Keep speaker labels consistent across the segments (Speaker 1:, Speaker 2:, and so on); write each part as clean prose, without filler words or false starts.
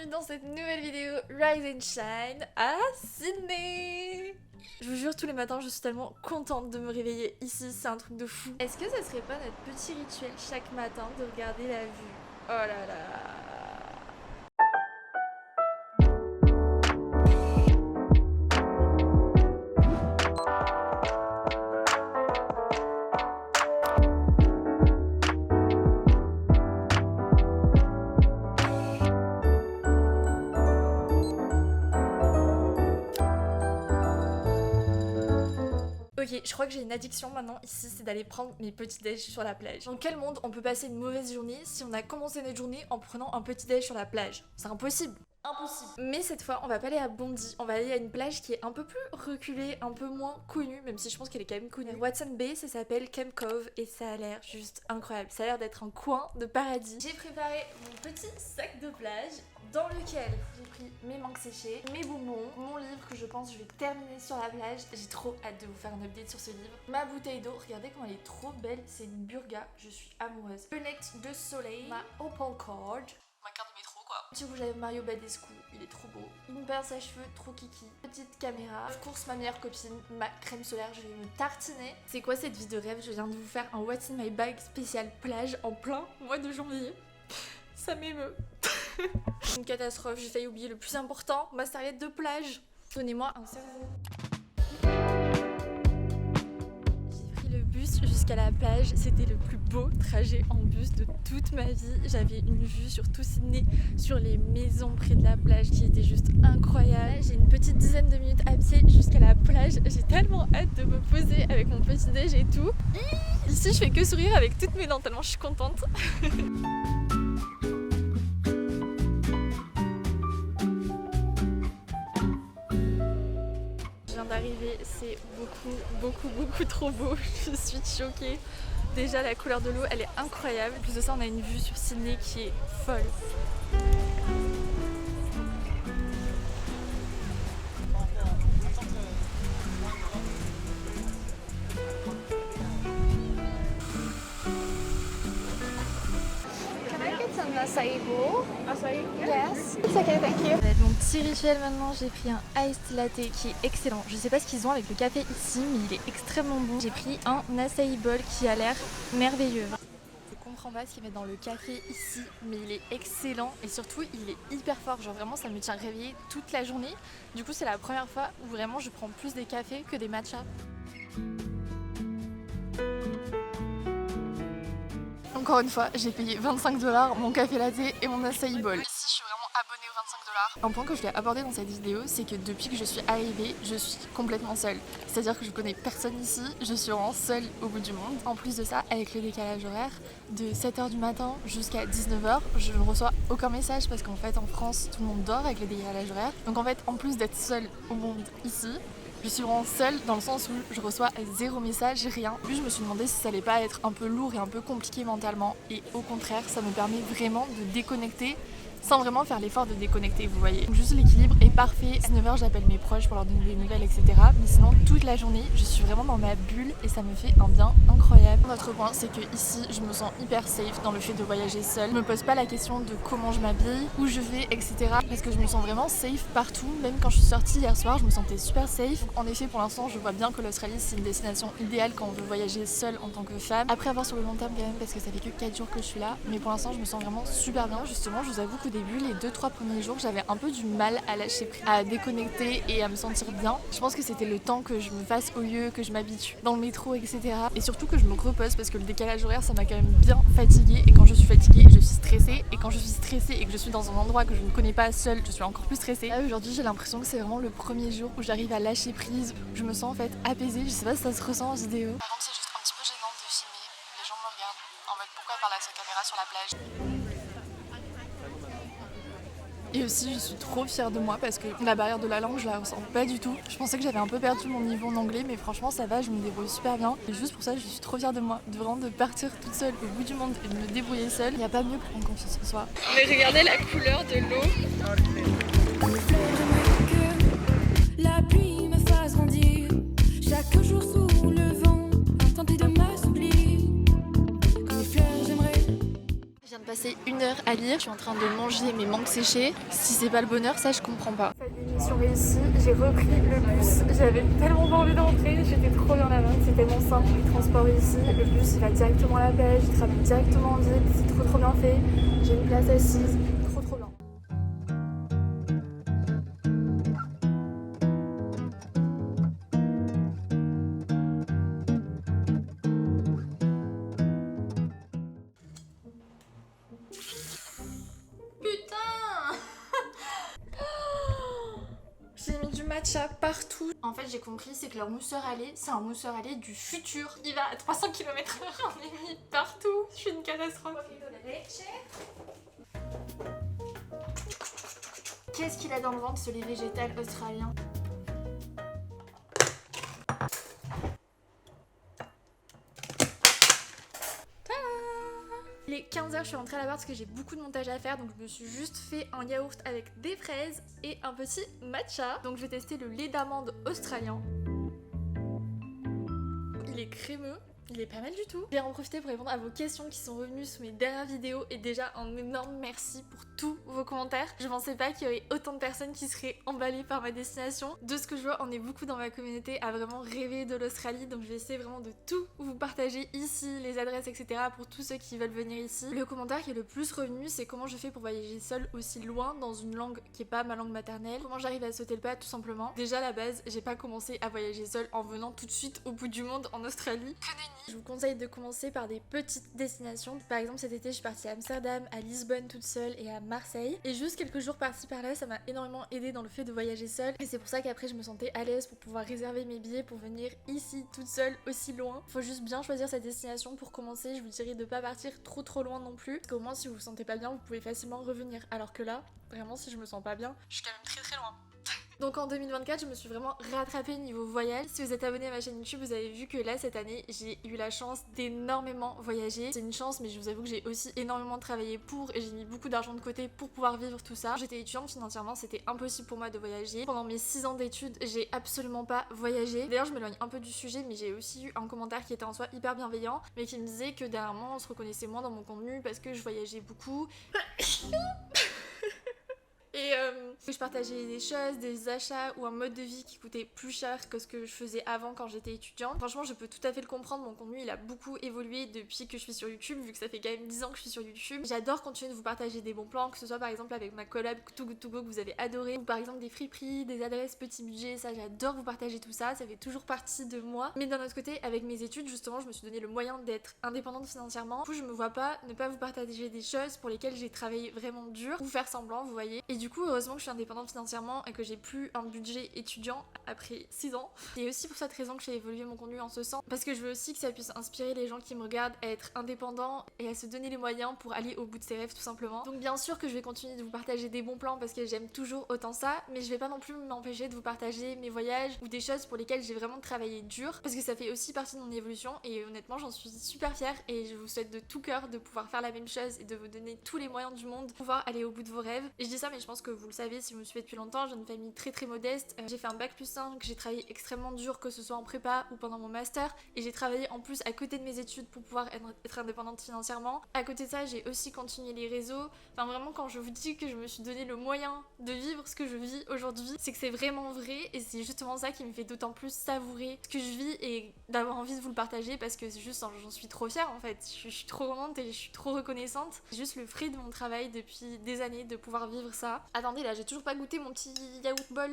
Speaker 1: bienvenue dans cette nouvelle vidéo Rise and Shine à Sydney. Je vous jure, tous les matins je suis tellement contente de me réveiller ici, c'est un truc de fou. Est-ce que ça serait pas notre petit rituel chaque matin de regarder la vue? Oh là là. Ok, je crois que j'ai une addiction maintenant ici, c'est d'aller prendre mes petits déj sur la plage. Dans quel monde on peut passer une mauvaise journée si on a commencé notre journée en prenant un petit déj sur la plage? C'est impossible. Impossible. Mais cette fois, on va pas aller à Bondi, on va aller à une plage qui est un peu plus reculée, un peu moins connue, même si je pense qu'elle est quand même connue. Watson Bay, ça s'appelle Camp Cove et ça a l'air juste incroyable. Ça a l'air d'être un coin de paradis. J'ai préparé mon petit sac de plage dans lequel j'ai pris mes mangues séchées, mes bonbons, mon livre que je pense je vais terminer sur la plage. J'ai trop hâte de vous faire un update sur ce livre. Ma bouteille d'eau, regardez comment elle est trop belle, c'est une Burga, je suis amoureuse. Lunettes de soleil, ma Opal Card. Ma carte de métro quoi. Du coup j'avais Mario Badescu, il est trop beau. Une pince à cheveux trop kiki. Petite caméra. Of course ma meilleure copine, ma crème solaire, je vais me tartiner. C'est quoi cette vie de rêve? Je viens de vous faire un What's in my bag spécial plage en plein mois de janvier. Ça m'émeut. Une catastrophe, j'ai failli oublier le plus important, ma serviette de plage. Donnez-moi un cerveau. Jusqu'à la plage, c'était le plus beau trajet en bus de toute ma vie. J'avais une vue sur tout Sydney, sur les maisons près de la plage qui était juste incroyable. J'ai une petite dizaine de minutes à pied jusqu'à la plage. J'ai tellement hâte de me poser avec mon petit déj et tout. Ici, je fais que sourire avec toutes mes dents tellement je suis contente. D'arriver, c'est beaucoup trop beau. Je suis choquée. Déjà la couleur de l'eau elle est incroyable. En plus de ça on a une vue sur Sydney qui est folle. Acai bowl. Acai? Yes. It's okay, thank you. Ça va être mon petit rituel maintenant. J'ai pris un iced latte qui est excellent. Je sais pas ce qu'ils ont avec le café ici, mais il est extrêmement bon. J'ai pris un acai bowl qui a l'air merveilleux. Je comprends pas ce qu'ils mettent dans le café ici, mais il est excellent et surtout il est hyper fort. Genre vraiment ça me tient réveillée toute la journée. Du coup c'est la première fois où vraiment je prends plus des cafés que des matchas. Encore une fois, j'ai payé 25$ mon café latte et mon acai bowl. Ici, je suis vraiment abonnée aux 25$. Un point que je voulais aborder dans cette vidéo, c'est que depuis que je suis arrivée, je suis complètement seule. C'est-à-dire que je connais personne ici, je suis vraiment seule au bout du monde. En plus de ça, avec le décalage horaire, de 7h du matin jusqu'à 19h, je ne reçois aucun message parce qu'en fait, en France, tout le monde dort avec le décalage horaire. Donc en fait, en plus d'être seule au monde ici, je suis vraiment seule dans le sens où je reçois 0 message, rien. Puis je me suis demandé si ça allait pas être un peu lourd et un peu compliqué mentalement. Et au contraire, ça me permet vraiment de déconnecter sans vraiment faire l'effort de déconnecter, vous voyez. Donc juste l'équilibre est parfait. À 19h, j'appelle mes proches pour leur donner des nouvelles, etc. Mais sinon, toute la journée, je suis vraiment dans ma bulle et ça me fait un bien incroyable. Un autre point, c'est que ici, je me sens hyper safe dans le fait de voyager seule. Je me pose pas la question de comment je m'habille, où je vais, etc. Parce que je me sens vraiment safe partout. Même quand je suis sortie hier soir, je me sentais super safe. Donc, en effet, pour l'instant, je vois bien que l'Australie, c'est une destination idéale quand on veut voyager seule en tant que femme. Après avoir sur le long terme quand même, parce que ça fait que 4 jours que je suis là. Mais pour l'instant, je me sens vraiment super bien. Justement, je vous avoue qu'au début, les 2-3 premiers jours, j'avais un peu du mal à lâcher prise, à déconnecter et à me sentir bien. Je pense que c'était le temps que je me fasse au lieu, que je m'habitue dans le métro, etc. Et surtout que je me repose parce que le décalage horaire, ça m'a quand même bien fatiguée. Et quand je suis fatiguée, je suis stressée. Et quand je suis stressée et que je suis dans un endroit que je ne connais pas seule, je suis encore plus stressée. Là, aujourd'hui, j'ai l'impression que c'est vraiment le premier jour où j'arrive à lâcher prise. Je me sens en fait apaisée. Je sais pas si ça se ressent en vidéo. Par contre, c'est juste un petit peu gênant de filmer. Les gens me regardent. En mode, pourquoi elle parle à sa caméra sur la plage? Et aussi je suis trop fière de moi parce que la barrière de la langue je la ressens pas du tout. Je pensais que j'avais un peu perdu mon niveau en anglais mais franchement ça va, je me débrouille super bien. Et juste pour ça je suis trop fière de moi, de partir toute seule au bout du monde et de me débrouiller seule. Il n'y a pas mieux pour prendre confiance en soi. Mais regardez la couleur de l'eau. La pluie me fasse grandir chaque jour sous le vent, tenter de m'assouplir. Comme les fleurs j'aimerais. Je viens de passé 1 heure à lire, je suis en train de manger mes mangues séchées. Si c'est pas le bonheur, ça je comprends pas. Mission réussie, j'ai repris le bus. J'avais tellement pas envie d'entrer, j'étais trop bien là-bas. C'est tellement simple, les transports ici. Le bus il va directement à la plage, il travaille directement en ville, c'est trop bien fait. J'ai une place assise, trop bien. J'ai mis du matcha partout. En fait, j'ai compris, c'est que leur mousseur à lait, c'est un mousseur à lait du futur. Il va à 300 km/h, j'en ai mis partout. Je suis une catastrophe. Qu'est-ce qu'il a dans le ventre, ce lait végétal australien? Il est 15h, je suis rentrée à la barre parce que j'ai beaucoup de montage à faire, donc je me suis juste fait un yaourt avec des fraises et un petit matcha. Donc je vais tester le lait d'amande australien. Il est crémeux. Il est pas mal du tout. Je vais en profiter pour répondre à vos questions qui sont revenues sous mes dernières vidéos et déjà un énorme merci pour tous vos commentaires. Je pensais pas qu'il y aurait autant de personnes qui seraient emballées par ma destination. De ce que je vois, on est beaucoup dans ma communauté à vraiment rêver de l'Australie, donc je vais essayer vraiment de tout vous partager ici, les adresses, etc. pour tous ceux qui veulent venir ici. Le commentaire qui est le plus revenu, c'est comment je fais pour voyager seule aussi loin dans une langue qui est pas ma langue maternelle. Comment j'arrive à sauter le pas, tout simplement. Déjà à la base, j'ai pas commencé à voyager seule en venant tout de suite au bout du monde en Australie. Je vous conseille de commencer par des petites destinations. Par exemple, cet été, je suis partie à Amsterdam, à Lisbonne toute seule et à Marseille. Et juste quelques jours par-ci par-là, ça m'a énormément aidé dans le fait de voyager seule. Et c'est pour ça qu'après, je me sentais à l'aise pour pouvoir réserver mes billets pour venir ici toute seule aussi loin. Faut juste bien choisir sa destination pour commencer. Je vous dirais de pas partir trop loin non plus. Parce qu'au moins, si vous vous sentez pas bien, vous pouvez facilement revenir. Alors que là, vraiment, si je me sens pas bien, je suis quand même très loin. Donc en 2024, je me suis vraiment rattrapée niveau voyage. Si vous êtes abonné à ma chaîne YouTube, vous avez vu que là, cette année, j'ai eu la chance d'énormément voyager. C'est une chance, mais je vous avoue que j'ai aussi énormément travaillé pour et j'ai mis beaucoup d'argent de côté pour pouvoir vivre tout ça. J'étais étudiante financièrement, c'était impossible pour moi de voyager. Pendant mes 6 ans d'études, j'ai absolument pas voyagé. D'ailleurs, je m'éloigne un peu du sujet, mais j'ai aussi eu un commentaire qui était en soi hyper bienveillant, mais qui me disait que dernièrement, on se reconnaissait moins dans mon contenu parce que je voyageais beaucoup. Et que je partageais des choses, des achats ou un mode de vie qui coûtait plus cher que ce que je faisais avant quand j'étais étudiante. Franchement, je peux tout à fait le comprendre, mon contenu il a beaucoup évolué depuis que je suis sur YouTube, vu que ça fait quand même 10 ans que je suis sur YouTube. J'adore continuer de vous partager des bons plans, que ce soit par exemple avec ma collab Too Good To Go que vous avez adoré, ou par exemple des friperies, des adresses petit budget, ça j'adore vous partager tout ça, ça fait toujours partie de moi. Mais d'un autre côté, avec mes études, justement, je me suis donné le moyen d'être indépendante financièrement. Du coup, je me vois pas ne pas vous partager des choses pour lesquelles j'ai travaillé vraiment dur, ou faire semblant, vous voyez. Et du coup, heureusement que je suis indépendante financièrement et que j'ai plus un budget étudiant après 6 ans. C'est aussi pour cette raison que j'ai évolué mon contenu en ce sens, parce que je veux aussi que ça puisse inspirer les gens qui me regardent à être indépendants et à se donner les moyens pour aller au bout de ses rêves tout simplement. Donc bien sûr que je vais continuer de vous partager des bons plans parce que j'aime toujours autant ça, mais je vais pas non plus m'empêcher de vous partager mes voyages ou des choses pour lesquelles j'ai vraiment travaillé dur, parce que ça fait aussi partie de mon évolution et honnêtement j'en suis super fière et je vous souhaite de tout cœur de pouvoir faire la même chose et de vous donner tous les moyens du monde pour pouvoir aller au bout de vos rêves. Et je dis ça, mais je pense que vous le savez si vous me suivez depuis longtemps, j'ai une famille très modeste. J'ai fait un bac+5, j'ai travaillé extrêmement dur, que ce soit en prépa ou pendant mon master, et j'ai travaillé en plus à côté de mes études pour pouvoir être indépendante financièrement. À côté de ça, j'ai aussi continué les réseaux. Enfin vraiment, quand je vous dis que je me suis donné le moyen de vivre ce que je vis aujourd'hui, c'est que c'est vraiment vrai et c'est justement ça qui me fait d'autant plus savourer ce que je vis et d'avoir envie de vous le partager, parce que c'est juste, j'en suis trop fière en fait. Je suis trop contente et je suis trop reconnaissante. C'est juste le fruit de mon travail depuis des années de pouvoir vivre ça. Attendez, là j'ai toujours pas goûté mon petit yaourt bol.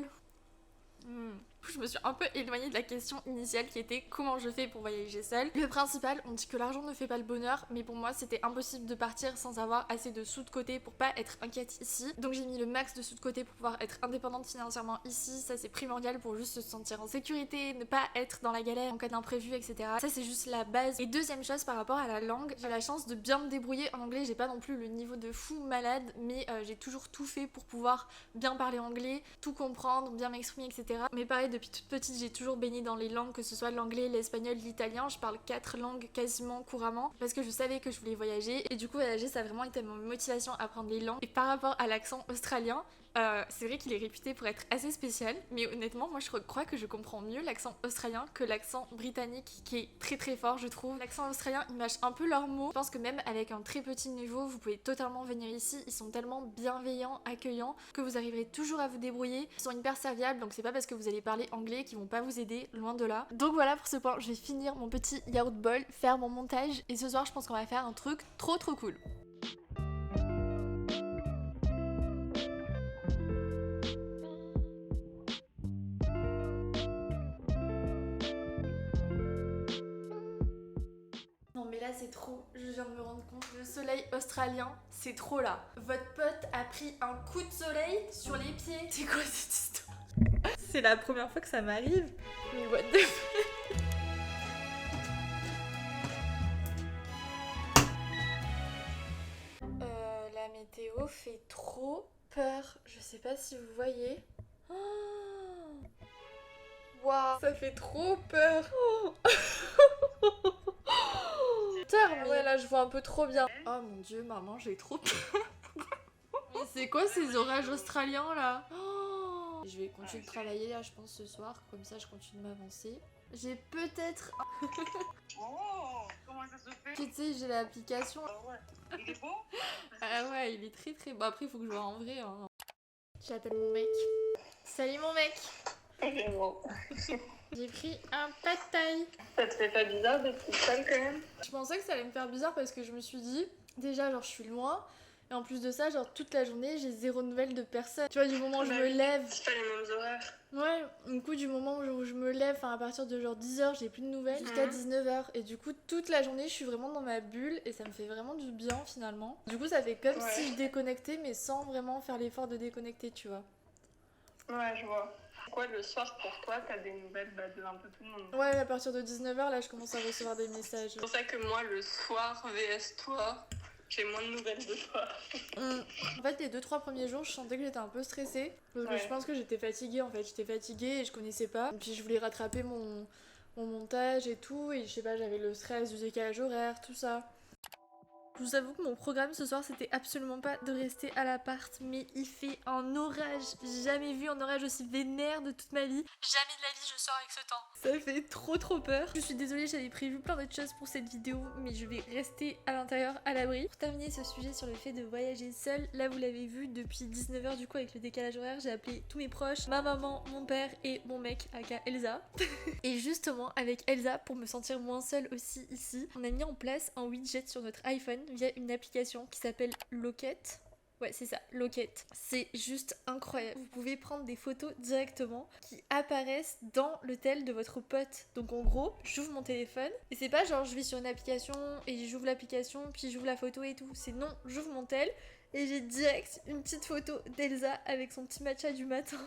Speaker 1: Je me suis un peu éloignée de la question initiale qui était comment je fais pour voyager seule. Le principal, on dit que l'argent ne fait pas le bonheur, mais pour moi c'était impossible de partir sans avoir assez de sous de côté pour pas être inquiète ici. Donc j'ai mis le max de sous de côté pour pouvoir être indépendante financièrement ici. Ça c'est primordial pour juste se sentir en sécurité, ne pas être dans la galère en cas d'imprévu, etc. Ça c'est juste la base. Et deuxième chose, par rapport à la langue, j'ai la chance de bien me débrouiller en anglais. J'ai pas non plus le niveau de fou malade, mais j'ai toujours tout fait pour pouvoir bien parler anglais, tout comprendre, bien m'exprimer, etc. Mais pareil, depuis toute petite, j'ai toujours baigné dans les langues, que ce soit l'anglais, l'espagnol, l'italien. Je parle 4 langues quasiment couramment parce que je savais que je voulais voyager. Et du coup, voyager, ça a vraiment été ma motivation à apprendre les langues. Et par rapport à l'accent australien, C'est vrai qu'il est réputé pour être assez spécial, mais honnêtement, moi je crois que je comprends mieux l'accent australien que l'accent britannique, qui est très très fort, je trouve. L'accent australien, ils mâchent un peu leurs mots. Je pense que même avec un très petit niveau, vous pouvez totalement venir ici. Ils sont tellement bienveillants, accueillants, que vous arriverez toujours à vous débrouiller. Ils sont hyper serviables, donc c'est pas parce que vous allez parler anglais qu'ils vont pas vous aider, loin de là. Donc voilà pour ce point, je vais finir mon petit yaourt bowl, faire mon montage, et ce soir je pense qu'on va faire un truc trop cool. Non mais là c'est trop, je viens de me rendre compte, le soleil australien, c'est trop là. Votre pote a pris un coup de soleil sur les pieds. C'est quoi cette histoire? C'est la première fois que ça m'arrive. Mais what the fuck? La météo fait trop peur. Je sais pas si vous voyez. Waouh, ça fait trop peur. Putain, ouais, là je vois un peu trop bien. Oh mon dieu, maman, j'ai trop peur. Mais c'est quoi ces orages australiens là? Je vais continuer de travailler là, je pense, ce soir. Comme ça, je continue de m'avancer. J'ai peut-être.
Speaker 2: Oh, comment ça se fait?
Speaker 1: Tu sais, j'ai l'application.
Speaker 2: Ah ouais. Il est beau?
Speaker 1: Ah ouais, il est très très beau. Après, il faut que je vois en vrai. Hein. J'appelle mon mec. Salut mon mec.
Speaker 2: Bon.
Speaker 1: J'ai pris un pad thai.
Speaker 2: Ça te fait pas bizarre d'être toute seule quand même?
Speaker 1: Je pensais que ça allait me faire bizarre parce que je me suis dit, déjà, genre, je suis loin. Et en plus de ça, genre, toute la journée, j'ai zéro nouvelle de personne. Tu vois, du moment où je me lève.
Speaker 2: C'est pas les mêmes horaires.
Speaker 1: Ouais, du coup, du moment où je me lève, à partir de genre 10h, j'ai plus de nouvelles, jusqu'à 19h. Et du coup, toute la journée, je suis vraiment dans ma bulle et ça me fait vraiment du bien finalement. Du coup, ça fait comme si je déconnectais, mais sans vraiment faire l'effort de déconnecter, tu vois.
Speaker 2: Ouais, je vois. Quoi, le soir pour toi, t'as des nouvelles de un peu tout le monde?
Speaker 1: Ouais, à partir de 19h, là, je commence à recevoir des messages.
Speaker 2: C'est pour ça que moi, le soir, VS toi, j'ai moins de nouvelles de toi.
Speaker 1: En fait, les 2-3 premiers jours, je sentais que j'étais un peu stressée. Parce que je pense que j'étais fatiguée, en fait. J'étais fatiguée et je connaissais pas. Et puis je voulais rattraper mon montage et tout. Et je sais pas, j'avais le stress du décalage horaire, tout ça. Je vous avoue que mon programme ce soir, c'était absolument pas de rester à l'appart, mais il fait un orage. J'ai jamais vu un orage aussi vénère de toute ma vie. Jamais de la vie je sors avec ce temps. Ça fait trop peur. Je suis désolée, j'avais prévu plein d'autres choses pour cette vidéo, mais je vais rester à l'intérieur, à l'abri. Pour terminer ce sujet sur le fait de voyager seule, là vous l'avez vu, depuis 19h du coup avec le décalage horaire, j'ai appelé tous mes proches, ma maman, mon père et mon mec, aka Elsa. Et justement, avec Elsa, pour me sentir moins seule aussi ici, on a mis en place un widget sur notre iPhone via une application qui s'appelle Locket. Ouais, c'est ça, Locket. C'est juste incroyable. Vous pouvez prendre des photos directement qui apparaissent dans le tel de votre pote. Donc en gros, j'ouvre mon téléphone et c'est pas genre je vais sur une application et j'ouvre l'application puis j'ouvre la photo et tout. C'est non, j'ouvre mon tel et j'ai direct une petite photo d'Elsa avec son petit matcha du matin.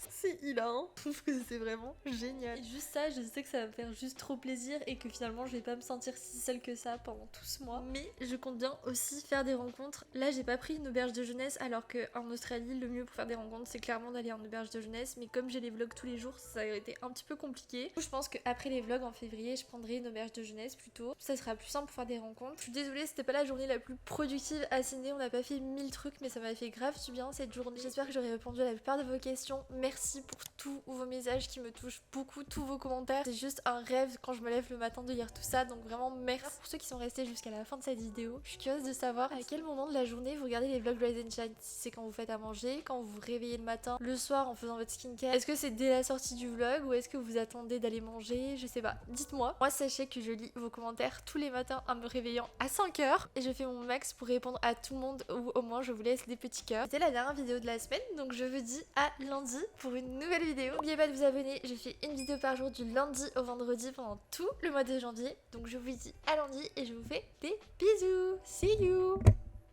Speaker 1: C'est hilarant, je trouve que c'est vraiment génial. Et juste ça, je sais que ça va me faire juste trop plaisir et que finalement je vais pas me sentir si seule que ça pendant tout ce mois. Mais je compte bien aussi faire des rencontres. Là j'ai pas pris une auberge de jeunesse alors qu'en Australie le mieux pour faire des rencontres c'est clairement d'aller en auberge de jeunesse. Mais comme j'ai les vlogs tous les jours ça a été un petit peu compliqué. Je pense qu'après les vlogs en février je prendrai une auberge de jeunesse plutôt. Ça sera plus simple pour faire des rencontres. Je suis désolée c'était pas la journée la plus productive à Sydney. On n'a pas fait 1000 trucs mais ça m'a fait grave du bien cette journée. J'espère que j'aurai répondu à la plupart de vos questions. Merci pour tous vos messages qui me touchent beaucoup, tous vos commentaires. C'est juste un rêve quand je me lève le matin de lire tout ça, donc vraiment merci pour ceux qui sont restés jusqu'à la fin de cette vidéo. Je suis curieuse de savoir à quel moment de la journée vous regardez les vlogs Rise and Shine. Si c'est quand vous faites à manger, quand vous vous réveillez le matin, le soir en faisant votre skincare. Est-ce que c'est dès la sortie du vlog ou est-ce que vous attendez d'aller manger? Je sais pas. Dites-moi. Moi sachez que je lis vos commentaires tous les matins en me réveillant à 5h et je fais mon max pour répondre à tout le monde ou au moins je vous laisse des petits cœurs. C'était la dernière vidéo de la semaine donc je vous dis à lundi pour une nouvelle vidéo. N'oubliez pas de vous abonner, je fais une vidéo par jour du lundi au vendredi pendant tout le mois de janvier. Donc je vous dis à lundi et je vous fais des bisous. See you.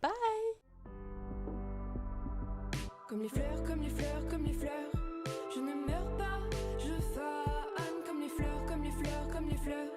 Speaker 1: Bye.
Speaker 3: Comme les fleurs, comme les fleurs, comme les fleurs. Je ne meurs pas, je fane comme les fleurs, comme les fleurs, comme les fleurs.